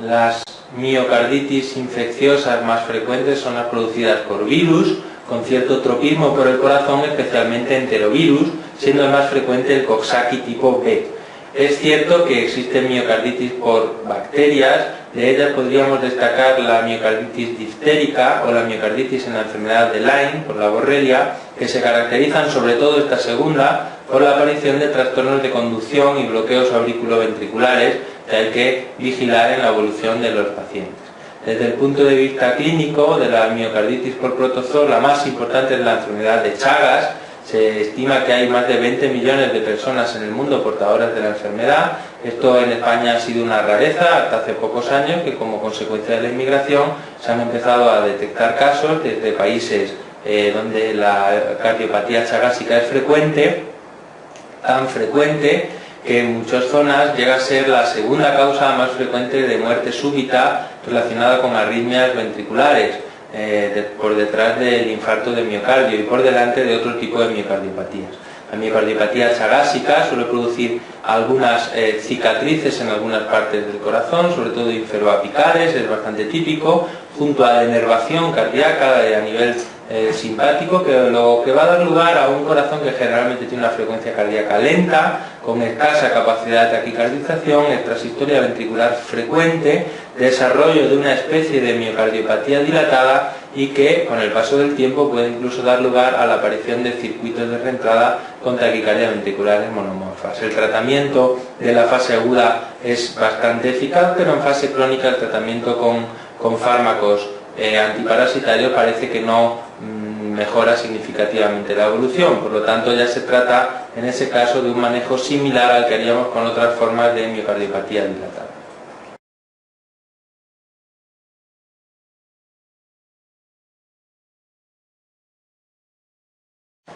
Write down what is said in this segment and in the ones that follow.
Las miocarditis infecciosas más frecuentes son las producidas por virus, con cierto tropismo por el corazón, especialmente enterovirus, siendo el más frecuente el Coxsackie tipo B. Es cierto que existe miocarditis por bacterias, de ellas podríamos destacar la miocarditis diftérica o la miocarditis en la enfermedad de Lyme, por la borrelia, que se caracterizan, sobre todo esta segunda, por la aparición de trastornos de conducción y bloqueos auriculoventriculares, que hay que vigilar en la evolución de los pacientes. Desde el punto de vista clínico de la miocarditis por protozoo, la más importante es la enfermedad de Chagas. Se estima que hay más de 20 millones de personas en el mundo portadoras de la enfermedad. Esto en España ha sido una rareza hasta hace pocos años, que como consecuencia de la inmigración se han empezado a detectar casos desde países donde la cardiopatía chagásica es frecuente, tan frecuente que en muchas zonas llega a ser la segunda causa más frecuente de muerte súbita relacionada con arritmias ventriculares, por detrás del infarto de miocardio y por delante de otro tipo de miocardiopatías. La miocardiopatía chagásica suele producir algunas cicatrices en algunas partes del corazón, sobre todo inferoapicales, es bastante típico, junto a la inervación cardíaca a nivel simpático, lo que va a dar lugar a un corazón que generalmente tiene una frecuencia cardíaca lenta, con escasa capacidad de taquicardización, extrasistolia ventricular frecuente, desarrollo de una especie de miocardiopatía dilatada y que con el paso del tiempo puede incluso dar lugar a la aparición de circuitos de reentrada con taquicardia ventriculares monomorfas. El tratamiento de la fase aguda es bastante eficaz, pero en fase crónica el tratamiento con fármacos antiparasitarios parece que no mejora significativamente la evolución, por lo tanto ya se trata en ese caso de un manejo similar al que haríamos con otras formas de miocardiopatía dilatada.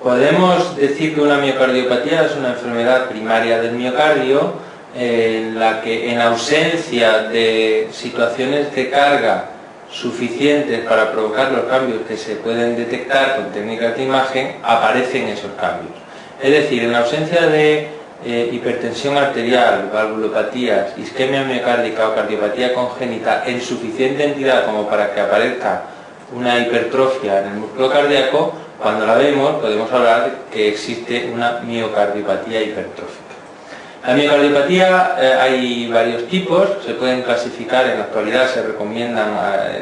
Podemos decir que una miocardiopatía es una enfermedad primaria del miocardio en la que, en ausencia de situaciones de carga suficientes para provocar los cambios que se pueden detectar con técnicas de imagen, aparecen esos cambios. Es decir, en ausencia de hipertensión arterial, valvulopatías, isquemia miocárdica o cardiopatía congénita en suficiente entidad como para que aparezca una hipertrofia en el músculo cardíaco, cuando la vemos podemos hablar de que existe una miocardiopatía hipertrófica. La miocardiopatía hay varios tipos, se pueden clasificar, en la actualidad se recomiendan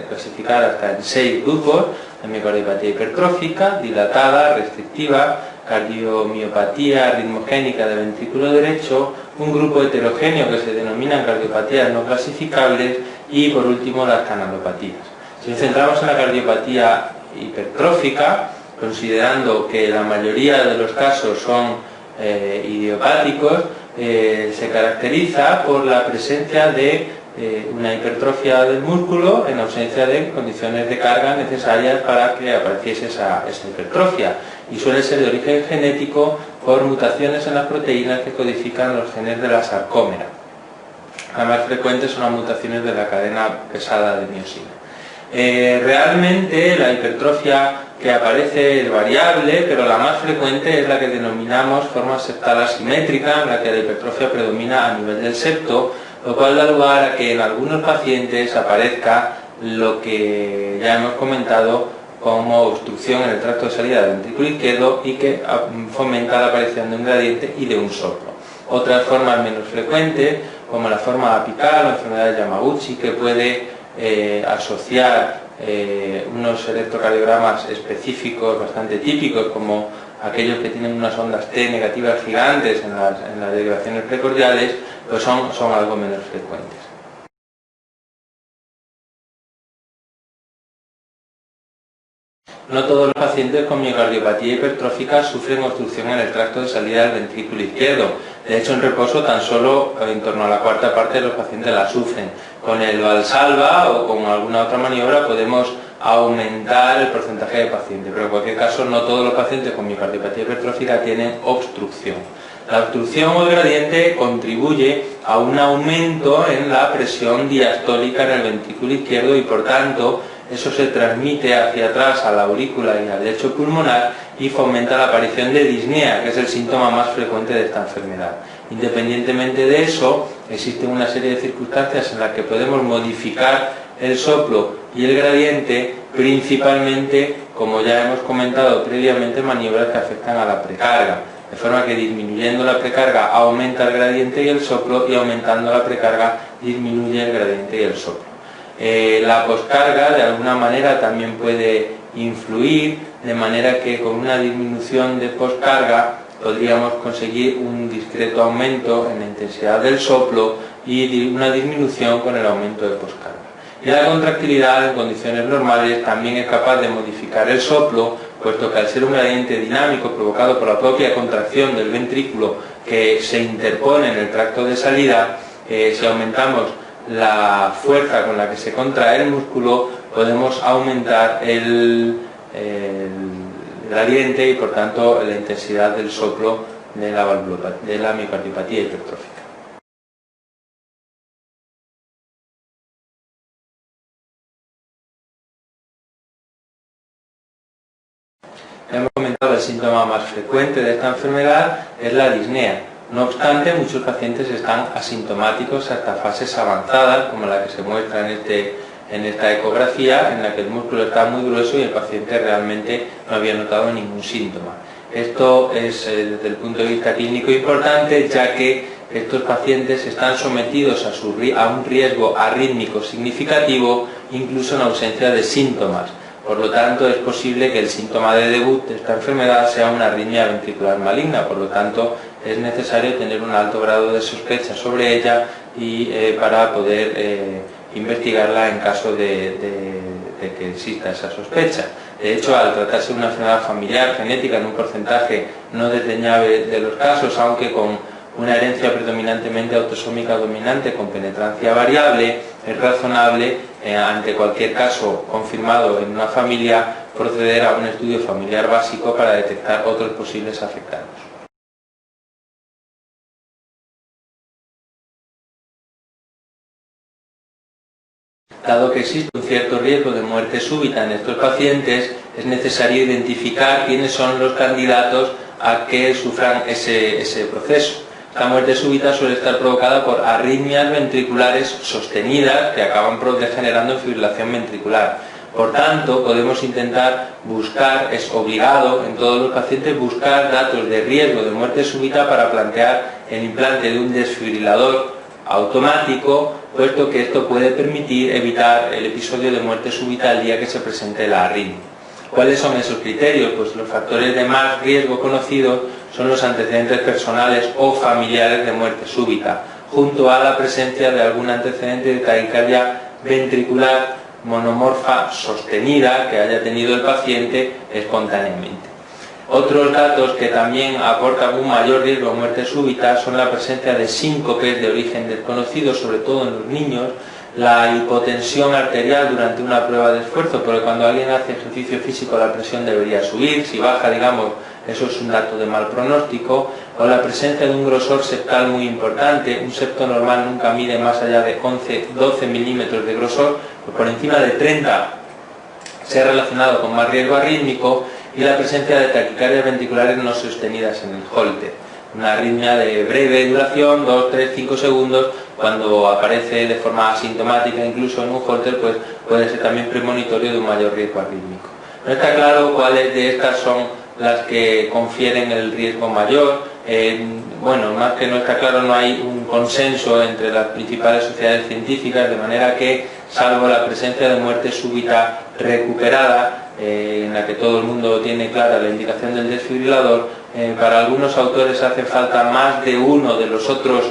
clasificar hasta en 6 grupos: la miocardiopatía hipertrófica, dilatada, restrictiva, cardiomiopatía ritmogénica del ventrículo derecho, un grupo heterogéneo que se denominan cardiopatías no clasificables y por último las canalopatías. Si nos centramos en la cardiopatía hipertrófica, considerando que la mayoría de los casos son idiopáticos, se caracteriza por la presencia de una hipertrofia del músculo en ausencia de condiciones de carga necesarias para que apareciese esa hipertrofia, y suele ser de origen genético por mutaciones en las proteínas que codifican los genes de la sarcómera. Las más frecuentes son las mutaciones de la cadena pesada de miosina. Realmente la hipertrofia que aparece es variable, pero la más frecuente es la que denominamos forma septal asimétrica, en la que la hipertrofia predomina a nivel del septo, lo cual da lugar a que en algunos pacientes aparezca lo que ya hemos comentado como obstrucción en el tracto de salida del ventrículo izquierdo y que fomenta la aparición de un gradiente y de un soplo. Otras formas menos frecuentes, como la forma apical o enfermedad de Yamaguchi, que puede asociar unos electrocardiogramas específicos bastante típicos, como aquellos que tienen unas ondas T negativas gigantes en las derivaciones precordiales, pues son algo menos frecuentes. No todos los pacientes con miocardiopatía hipertrófica sufren obstrucción en el tracto de salida del ventrículo izquierdo. De hecho, en reposo tan solo en torno a la cuarta parte de los pacientes la sufren. Con el Valsalva o con alguna otra maniobra podemos aumentar el porcentaje de pacientes, pero en cualquier caso no todos los pacientes con miocardiopatía hipertrófica tienen obstrucción. La obstrucción o el gradiente contribuye a un aumento en la presión diastólica en el ventrículo izquierdo y por tanto eso se transmite hacia atrás a la aurícula y al lecho pulmonar y fomenta la aparición de disnea, que es el síntoma más frecuente de esta enfermedad. Independientemente de eso, existen una serie de circunstancias en las que podemos modificar el soplo y el gradiente, principalmente, como ya hemos comentado previamente, maniobras que afectan a la precarga, de forma que disminuyendo la precarga aumenta el gradiente y el soplo, y aumentando la precarga disminuye el gradiente y el soplo. La poscarga de alguna manera también puede influir, de manera que con una disminución de poscarga podríamos conseguir un discreto aumento en la intensidad del soplo y una disminución con el aumento de poscarga. Y la contractilidad en condiciones normales también es capaz de modificar el soplo, puesto que al ser un gradiente dinámico provocado por la propia contracción del ventrículo que se interpone en el tracto de salida, si aumentamos la fuerza con la que se contrae el músculo, podemos aumentar el gradiente y por tanto la intensidad del soplo de la miocardiopatía hipertrófica. Hemos comentado el síntoma más frecuente de esta enfermedad es la disnea. No obstante, muchos pacientes están asintomáticos hasta fases avanzadas, como la que se muestra en esta ecografía, en la que el músculo está muy grueso y el paciente realmente no había notado ningún síntoma. Esto es, desde el punto de vista clínico, importante, ya que estos pacientes están sometidos a un riesgo arrítmico significativo, incluso en ausencia de síntomas. Por lo tanto, es posible que el síntoma de debut de esta enfermedad sea una arritmia ventricular maligna. Por lo tanto, es necesario tener un alto grado de sospecha sobre ella y para poder investigarla en caso de que exista esa sospecha. De hecho, al tratarse de una enfermedad familiar genética en un porcentaje no desdeñable de los casos, aunque con una herencia predominantemente autosómica dominante con penetrancia variable, es razonable, ante cualquier caso confirmado en una familia, proceder a un estudio familiar básico para detectar otros posibles afectados. Dado que existe un cierto riesgo de muerte súbita en estos pacientes, es necesario identificar quiénes son los candidatos a que sufran ese proceso. La muerte súbita suele estar provocada por arritmias ventriculares sostenidas que acaban degenerando en fibrilación ventricular. Por tanto, podemos intentar buscar, es obligado en todos los pacientes, buscar datos de riesgo de muerte súbita para plantear el implante de un desfibrilador automático, puesto que esto puede permitir evitar el episodio de muerte súbita el día que se presente la arritmia. ¿Cuáles son esos criterios? Pues los factores de más riesgo conocidos son los antecedentes personales o familiares de muerte súbita, junto a la presencia de algún antecedente de taquicardia ventricular monomorfa sostenida que haya tenido el paciente espontáneamente. Otros datos que también aportan un mayor riesgo de muerte súbita son la presencia de síncopes de origen desconocido, sobre todo en los niños, la hipotensión arterial durante una prueba de esfuerzo, porque cuando alguien hace ejercicio físico la presión debería subir, si baja, digamos, eso es un dato de mal pronóstico, o la presencia de un grosor septal muy importante. Un septo normal nunca mide más allá de 11-12 milímetros de grosor, pues por encima de 30 se ha relacionado con más riesgo arrítmico, y la presencia de taquicardias ventriculares no sostenidas en el Holter. Una arritmia de breve duración, 2, 3, 5 segundos, cuando aparece de forma asintomática incluso en un Holter, pues puede ser también premonitorio de un mayor riesgo arrítmico. No está claro cuáles de estas son las que confieren el riesgo mayor. Bueno, más que no está claro, no hay un consenso entre las principales sociedades científicas, de manera que, salvo la presencia de muerte súbita recuperada, en la que todo el mundo tiene clara la indicación del desfibrilador, para algunos autores hace falta más de uno de los otros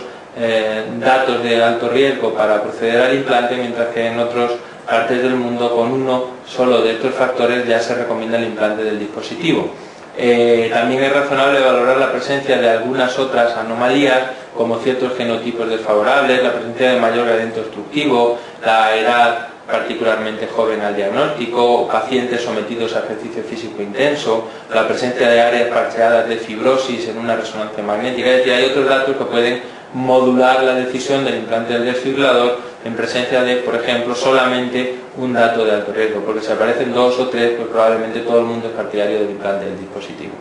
datos de alto riesgo para proceder al implante, mientras que en otras partes del mundo con uno solo de estos factores ya se recomienda el implante del dispositivo. También es razonable valorar la presencia de algunas otras anomalías, como ciertos genotipos desfavorables, la presencia de mayor gradiente obstructivo, la edad particularmente joven al diagnóstico, pacientes sometidos a ejercicio físico intenso, la presencia de áreas parcheadas de fibrosis en una resonancia magnética. Es decir, hay otros datos que pueden modular la decisión del implante del desfibrilador en presencia de, por ejemplo, solamente un dato de alto riesgo, porque si aparecen 2 o 3, pues probablemente todo el mundo es partidario del implante del dispositivo.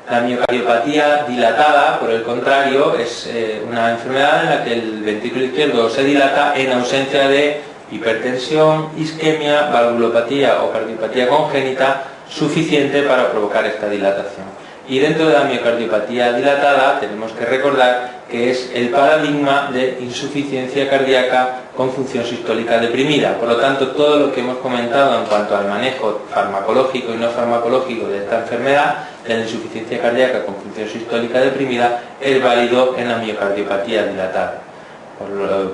La miocardiopatía dilatada, por el contrario, es una enfermedad en la que el ventrículo izquierdo se dilata en ausencia de hipertensión, isquemia, valvulopatía o cardiopatía congénita suficiente para provocar esta dilatación. Y dentro de la miocardiopatía dilatada tenemos que recordar que es el paradigma de insuficiencia cardíaca con función sistólica deprimida. Por lo tanto, todo lo que hemos comentado en cuanto al manejo farmacológico y no farmacológico de esta enfermedad, de la insuficiencia cardíaca con función sistólica deprimida, es válido en la miocardiopatía dilatada.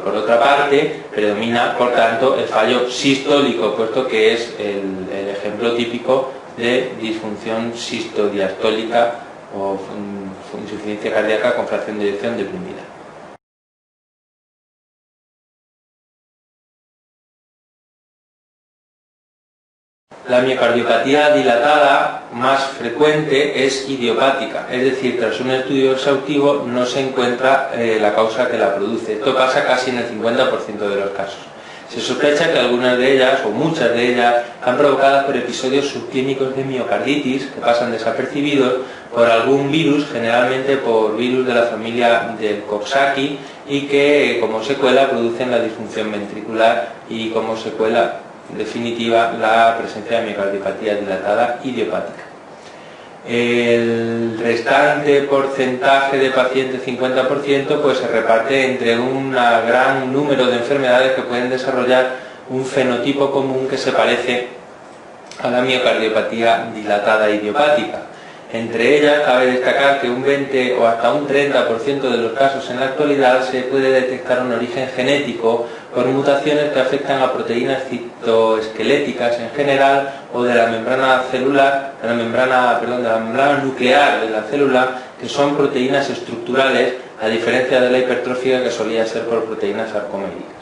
Por otra parte, predomina, por tanto, el fallo sistólico, puesto que es el ejemplo típico de disfunción sistodiastólica o insuficiencia cardíaca con fracción de eyección deprimida. La miocardiopatía dilatada más frecuente es idiopática, es decir, tras un estudio exhaustivo no se encuentra la causa que la produce. Esto pasa casi en el 50% de los casos. Se sospecha que algunas de ellas, o muchas de ellas, están provocadas por episodios subclínicos de miocarditis que pasan desapercibidos por algún virus, generalmente por virus de la familia del Coxsackie, y que como secuela producen la disfunción ventricular y como secuela definitiva la presencia de miocardiopatía dilatada idiopática. El restante porcentaje de pacientes, 50%, pues se reparte entre un gran número de enfermedades que pueden desarrollar un fenotipo común que se parece a la miocardiopatía dilatada idiopática. Entre ellas cabe destacar que un 20 o hasta un 30% de los casos en la actualidad se puede detectar un origen genético por mutaciones que afectan a proteínas citoesqueléticas en general o de la membrana celular, de la membrana nuclear de la célula, que son proteínas estructurales, a diferencia de la hipertrofia que solía ser por proteínas sarcoméricas.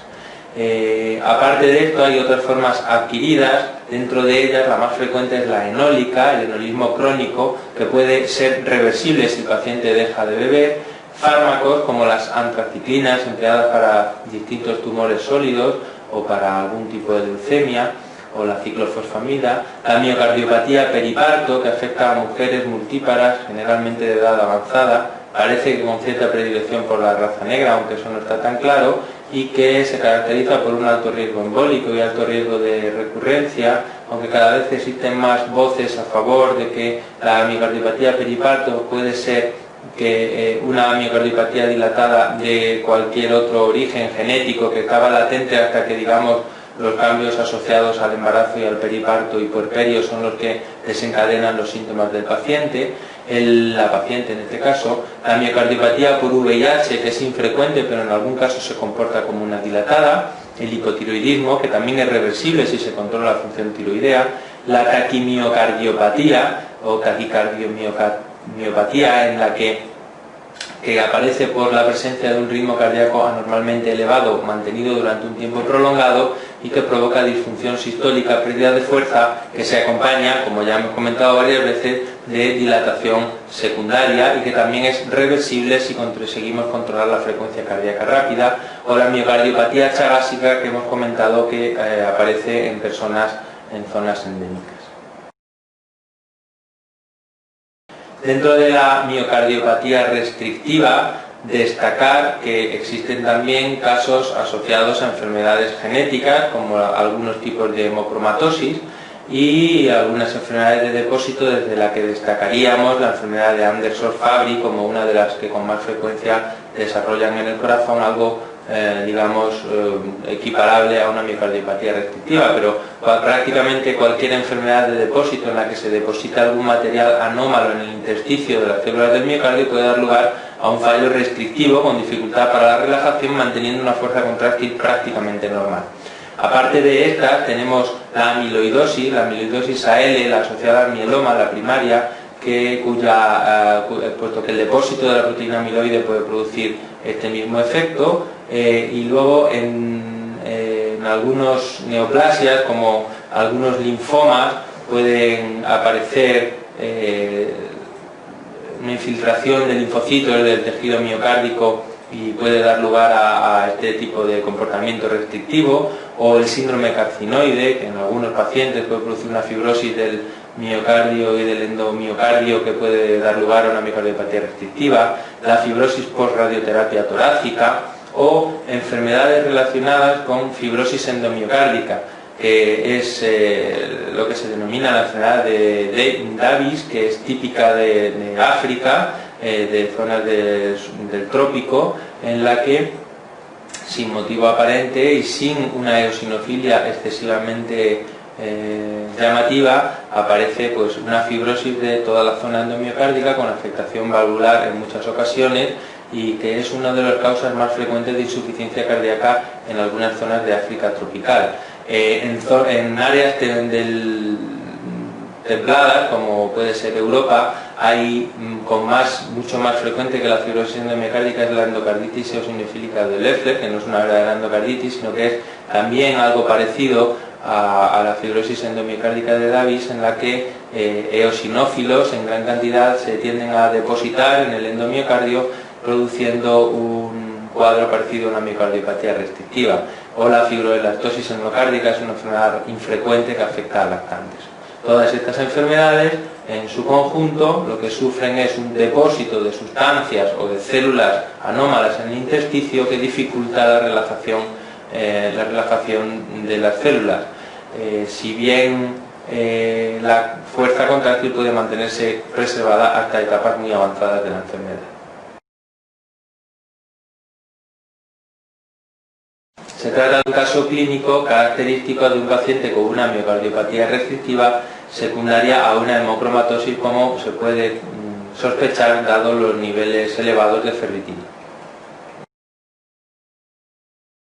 Aparte de esto hay otras formas adquiridas, dentro de ellas la más frecuente es la enólica, el enolismo crónico, que puede ser reversible si el paciente deja de beber. Fármacos como las antraciclinas, empleadas para distintos tumores sólidos o para algún tipo de leucemia, o la ciclofosfamida. La miocardiopatía periparto, que afecta a mujeres multíparas, generalmente de edad avanzada, parece que con cierta predilección por la raza negra, aunque eso no está tan claro, y que se caracteriza por un alto riesgo embólico y alto riesgo de recurrencia, aunque cada vez existen más voces a favor de que la miocardiopatía periparto puede ser que una miocardiopatía dilatada de cualquier otro origen genético que estaba latente hasta que, digamos, los cambios asociados al embarazo y al periparto y puerperio son los que desencadenan los síntomas del paciente. La paciente en este caso, la miocardiopatía por VIH, que es infrecuente pero en algún caso se comporta como una dilatada, el hipotiroidismo, que también es reversible si se controla la función tiroidea, la taquimiocardiopatía o taquicardiomiopatía, en la que aparece por la presencia de un ritmo cardíaco anormalmente elevado mantenido durante un tiempo prolongado y que provoca disfunción sistólica, pérdida de fuerza, que se acompaña, como ya hemos comentado varias veces, de dilatación secundaria y que también es reversible si conseguimos controlar la frecuencia cardíaca rápida, o la miocardiopatía chagásica que hemos comentado que aparece en personas en zonas endémicas. Dentro de la miocardiopatía restrictiva, destacar que existen también casos asociados a enfermedades genéticas, como algunos tipos de hemocromatosis y algunas enfermedades de depósito, desde la que destacaríamos la enfermedad de Anderson-Fabry como una de las que con más frecuencia desarrollan en el corazón, algo equiparable a una miocardiopatía restrictiva, pero prácticamente cualquier enfermedad de depósito en la que se deposita algún material anómalo en el intersticio de las células del miocardio puede dar lugar a un fallo restrictivo con dificultad para la relajación, manteniendo una fuerza contráctil prácticamente normal. Aparte de estas tenemos la amiloidosis AL, la asociada al mieloma, la primaria, puesto que el depósito de la proteína amiloide puede producir este mismo efecto, y luego en algunos neoplasias, como algunos linfomas, pueden aparecer una infiltración de linfocitos del tejido miocárdico y puede dar lugar a este tipo de comportamiento restrictivo, o el síndrome carcinoide, que en algunos pacientes puede producir una fibrosis del miocardio y del endomiocardio que puede dar lugar a una miocardiopatía restrictiva, la fibrosis post-radioterapia torácica o enfermedades relacionadas con fibrosis endomiocárdica, que es lo que se denomina la enfermedad de Davis, que es típica de África, de zonas del trópico, en la que sin motivo aparente y sin una eosinofilia excesivamente llamativa aparece pues una fibrosis de toda la zona endomiocárdica con afectación valvular en muchas ocasiones, y que es una de las causas más frecuentes de insuficiencia cardíaca en algunas zonas de África tropical. En áreas templadas, como puede ser Europa, hay mucho más frecuente que la fibrosis endomiocárdica es la endocarditis eosinofílica de Loeffler, que no es una verdadera endocarditis, sino que es también algo parecido a la fibrosis endomiocárdica de Davis, en la que eosinófilos en gran cantidad se tienden a depositar en el endomiocardio, produciendo un cuadro parecido a una miocardiopatía restrictiva. O la fibroelastosis endocárdica es una enfermedad infrecuente que afecta a lactantes. Todas estas enfermedades, en su conjunto, lo que sufren es un depósito de sustancias o de células anómalas en el intersticio que dificulta la relajación de las células. Si bien la fuerza contráctil puede mantenerse preservada hasta etapas muy avanzadas de la enfermedad. Se trata de un caso clínico característico de un paciente con una miocardiopatía restrictiva secundaria a una hemocromatosis, como se puede sospechar dado los niveles elevados de ferritina.